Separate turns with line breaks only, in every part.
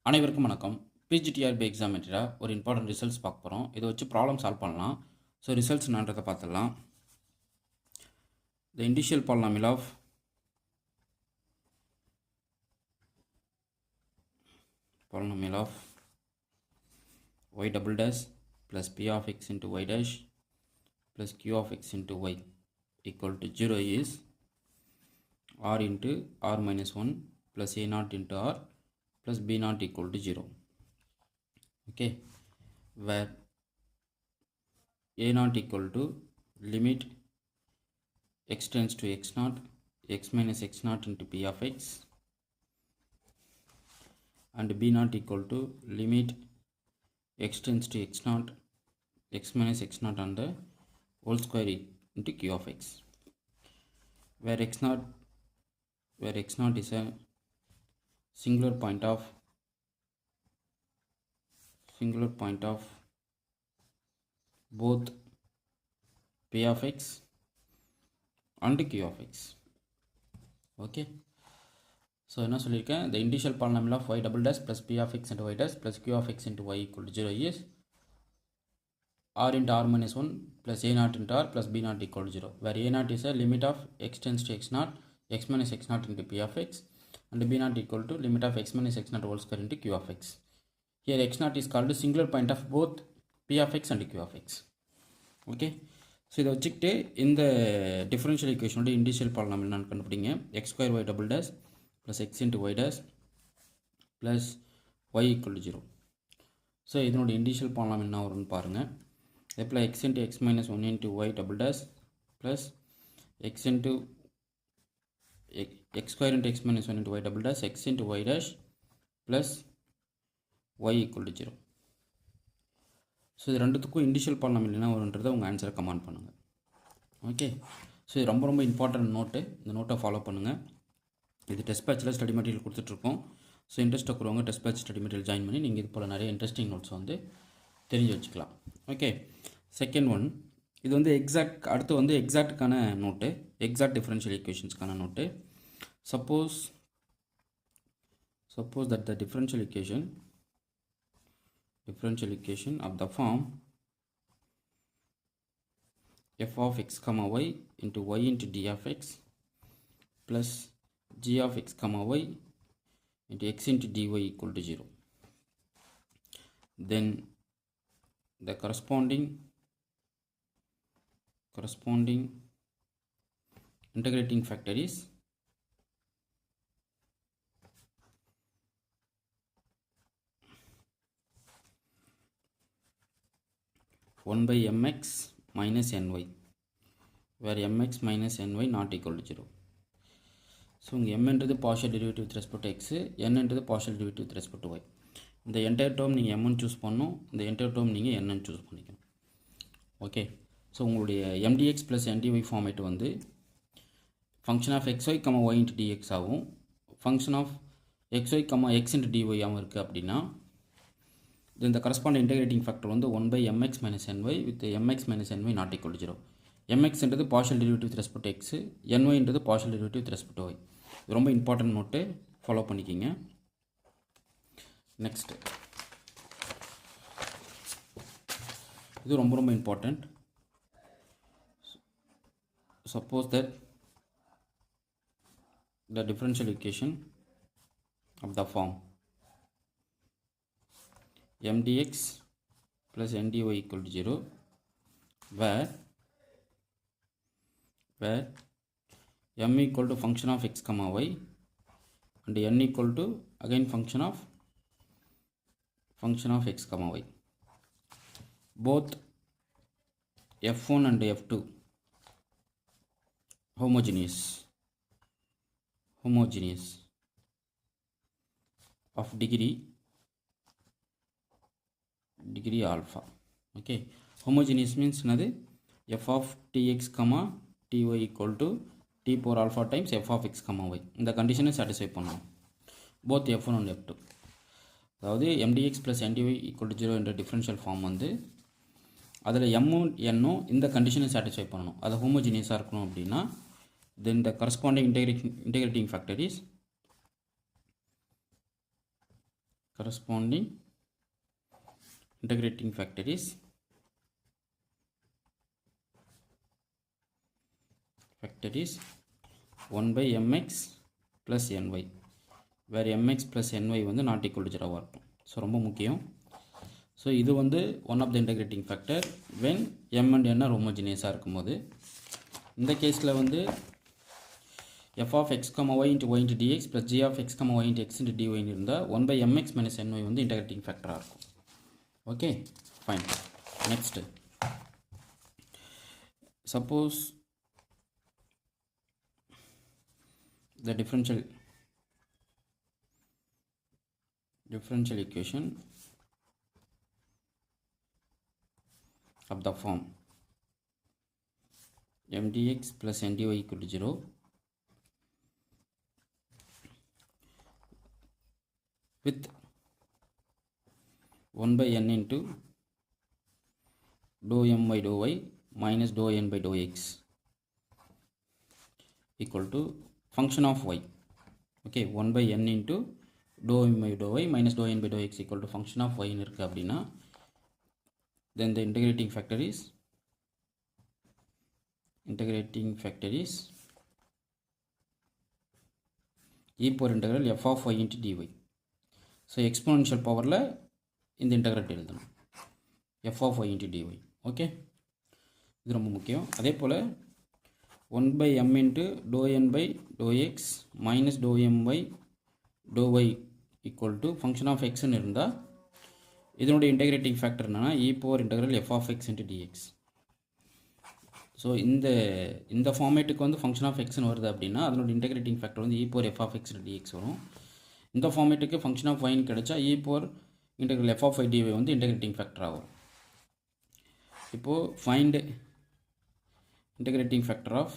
அனைவருக்கும் வணக்கம். PGTRB exam material ஒரு இம்பார்ட்டன்ட் ரிசல்ட்ஸ் பார்க்க போகிறோம். இதை வச்சு ப்ராப்ளம் சால்வ் பண்ணலாம். ஸோ ரிசல்ட்ஸ் என்னன்றதை பார்த்துடலாம். The indicial polynomial of y double dash plus p of x into y dash plus q of x into y equal to 0 is r into r minus 1 plus a naught into r plus b naught equal to 0. Okay, where a naught equal to limit x tends to x naught, x minus x naught into p of x, and b naught equal to limit x tends to x naught, x minus x naught and the whole square into q of x, where x naught is a singular point of both p of x and q of x. Okay, so என்ன சொல்லியிருக்கேன், the initial polynomial of y double dash plus p of x into y dash plus q of x into y equal to 0 is r into r minus 1 plus a naught into r plus b naught equal to 0, where a naught is a limit of x tends to x naught, x minus x naught into p of x, and b naught equal to limit of x minus x naught whole square into q of x. Here x naught is called singular point of both p of x and q of x. Okay, so இதை வச்சுக்கிட்டு இந்த differential ஈக்குவேஷனோட indicial polynomial நான் கண்டுபிடிங்க. X square y double dash plus x into y dash plus y equal to 0. So இதனோட indicial polynomial என்ன வரும்னு பாருங்கள். அதேபோல் x into x minus 1 into y double dash plus x into x square into x minus 1 into y double dash x into y dash plus y equal to 0. So இது ரெண்டுத்துக்கும் இண்டிஷியல் polynomial என்ன வருன்றதை உங்கள் ஆன்சரை comment பண்ணுங்கள். Okay, so இது ரொம்ப ரொம்ப important note. இந்த நோட்டை ஃபாலோ பண்ணுங்கள். இது டெஸ்ட் பேட்சில் ஸ்டடி மெட்டீரியல் கொடுத்துட்ருக்கோம். ஸோ இன்ட்ரெஸ்ட் இருக்கிறவங்க test batch study material join பண்ணி நீங்கள் இது போல் நிறைய இன்ட்ரெஸ்டிங் நோட்ஸ் வந்து தெரிஞ்சு வச்சுக்கலாம். ஓகே, செகண்ட் ஒன், இது வந்து எக்ஸாக்ட், அடுத்து வந்து எக்ஸாக்ட்டுக்கான நோட்டு, எக்ஸாக்ட் டிஃபரன்ஷியல் ஈக்குவேஷன்ஸ்க்கான note. Suppose that the differential equation of the form f of x comma y into y into d of x plus g of x comma y into x into dy equal to 0, then the corresponding integrating factor is 1 by mx minus ny, where mx minus ny not equal to 0. So இங்கே m என்றது partial derivative with respect to x, n என்றது partial derivative with respect to y. இந்த entire term நீங்கள் mன்னு choose பண்ணணும், இந்த entire term நீங்கள் என்னன்னு choose பண்ணிக்கணும். ஓகே, ஸோ உங்களுடைய mdx ப்ளஸ் ndy ஃபார்மேட் வந்து function of xy comma y into dx ஆகும், function of xy comma x into dy ஆகும் இருக்குது. அப்படின்னா இந்த கரஸ்பாண்ட் இன்டெகிரேட்டிங் ஃபேக்டர் வந்து 1 by mx minus ny with mx minus ny not equal to 0. mx என்றது partial derivative with respect to x, ny என்றது partial derivative with respect to y. இது ரொம்ப important note, follow பண்ணிக்கிங்க. Next, இது ரொம்ப ரொம்ப important. Suppose that the differential equation of the form mdx plus ndy equal to 0, where m equal to function of x comma y and n equal to again function of x comma y. Both f1 and f2 homogeneous of degree alpha. Okay, homogeneous means another f of tx comma ty equal to t power alpha times f of x comma y. இந்த கண்டிஷனை satisfy பண்ணணும் both f1 and f2. அதாவது mdx plus ndy equal to 0 என்ற differential form வந்து அதில் எம்மும் என்னும் இந்த கண்டிஷனை சாட்டிஸ்ஃபை பண்ணணும், அது ஹோமோஜினியஸாக இருக்கணும். அப்படின்னா then the corresponding integrating factor is corresponding integrating factor is 1 by mx plus ny, where mx plus ny வந்து not equal to 0 இருக்கும். ஸோ ரொம்ப முக்கியம். ஸோ இது வந்து one of the integrating factor when m and n ஹோமோஜினியஸாக இருக்கும்போது. இந்த கேஸில் வந்து f of x, y into y into dx plus g of x, y into x into dy இருந்தால் 1 by mx minus ny வந்து integrating ஃபேக்டராக இருக்கும். Okay, fine. Next, suppose the differential equation of the form m dx plus n dy equal to 0 with 1 by n into dou m by dou y minus dou n by dou x equal to function of y. Okay, 1 by n into dou m by dou y minus dou n by dou x equal to function of y இருக்கு அப்படின்னா then the integrating factor is e power integral f of y into dy. So exponential பவரில் இந்த integrate எழுதணும், f of y into dy. Okay, இது ரொம்ப முக்கியம். அதே போல் 1 by m into dou n by dou x minus dou m by dou y equal to function of x ன்னு இருந்தால் இதனுடைய இன்டகிரேட்டிங் ஃபேக்டர் என்னன்னா e power integral f of x into dx. So இந்த ஃபார்மேட்டுக்கு வந்து ஃபங்க்ஷன் ஆஃப் எக்ஸ்னு வருது அப்படின்னா அதனோட இன்டகிரேட்டிங் ஃபேக்டர் வந்து e power f of x into dx வரும். இந்த ஃபார்மேட்டுக்கு ஃபங்க்ஷன் ஆஃப் yன்னு கிடைச்சா e power integral f of y dy வந்து இன்டகிரேட்டிங் ஃபேக்டராக வரும். இப்போது ஃபைண்ட் integrating factor of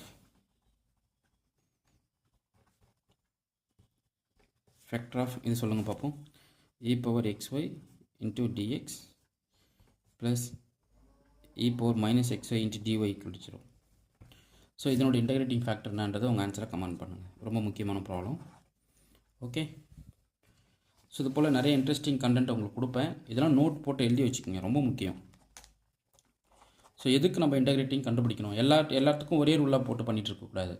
இது சொல்லுங்க பார்ப்போம். e power xy into dx plus e power minus xy into dy equal to 0. So இதனோட இன்டகிரேட்டிங் ஃபேக்டர் என்னன்றது உங்கள் ஆன்சரை கமெண்ட் பண்ணுங்கள். ரொம்ப முக்கியமான ப்ராப்ளம். ஓகே, ஸோ இது போல் நிறைய இன்ட்ரெஸ்டிங் கண்டென்ட் உங்களுக்கு கொடுப்பேன். இதெல்லாம் நோட் போட்டு எழுதி வச்சுக்கோங்க, ரொம்ப முக்கியம். ஸோ எதுக்கு நம்ம இன்டகிரேட்டிங் கண்டுபிடிக்கணும், எல்லாத்துக்கும் ஒரே ரூலாக போட்டு பண்ணிகிட்டு இருக்கக்கூடாது.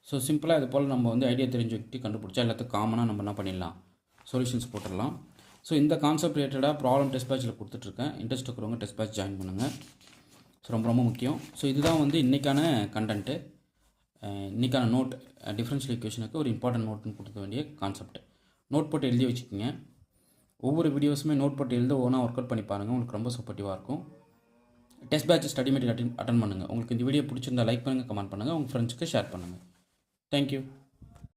ஸோ சிம்பிளாக இது போல் நம்ம வந்து ஐடியா தெரிஞ்சு வச்சுட்டு கண்டுபிடிச்சா எல்லாத்துக்கும் காமனாக நம்ம என்ன பண்ணிடலாம், சொல்யூஷன்ஸ் போட்டுடலாம். ஸோ இந்த கான்செப்ட் ரிலேட்டடாக ப்ராப்ளம் டெஸ்ட் பேட்சில் கொடுத்துட்ருக்கேன். இன்ட்ரெஸ்ட் இருக்கிறவங்க டெஸ்ட் பேட்ச் ஜாயின் பண்ணுங்கள். ஸோ ரொம்ப முக்கியம். ஸோ இதுதான் வந்து இன்றைக்கான கண்டென்ட்டு, இன்றைக்கான நோட். டிஃபரன்ஷியல் ஈக்குவேஷனுக்கு ஒரு இம்பார்ட்டன்ட் நோட்னு கொடுக்க வேண்டிய கான்செப்ட். நோட் போட்டு எழுதி வச்சுக்கோங்க. ஒவ்வொரு வீடியோஸுமே நோட் போட்டு எழுத ஒவ்வொன்றா ஒர்க் அவுட் பண்ணி பாருங்கள், உங்களுக்கு ரொம்ப சப்போர்ட்டிவாக இருக்கும். Test batch study material attend பண்ணுங்கள். உங்களுக்கு இந்த வீடியோ பிடிச்சிருந்தா லைக் பண்ணுங்கள், கமெண்ட் பண்ணுங்கள், உங்கள் ஃப்ரெண்ட்ஸுக்கு ஷேர் பண்ணுங்கள். தேங்க்யூ.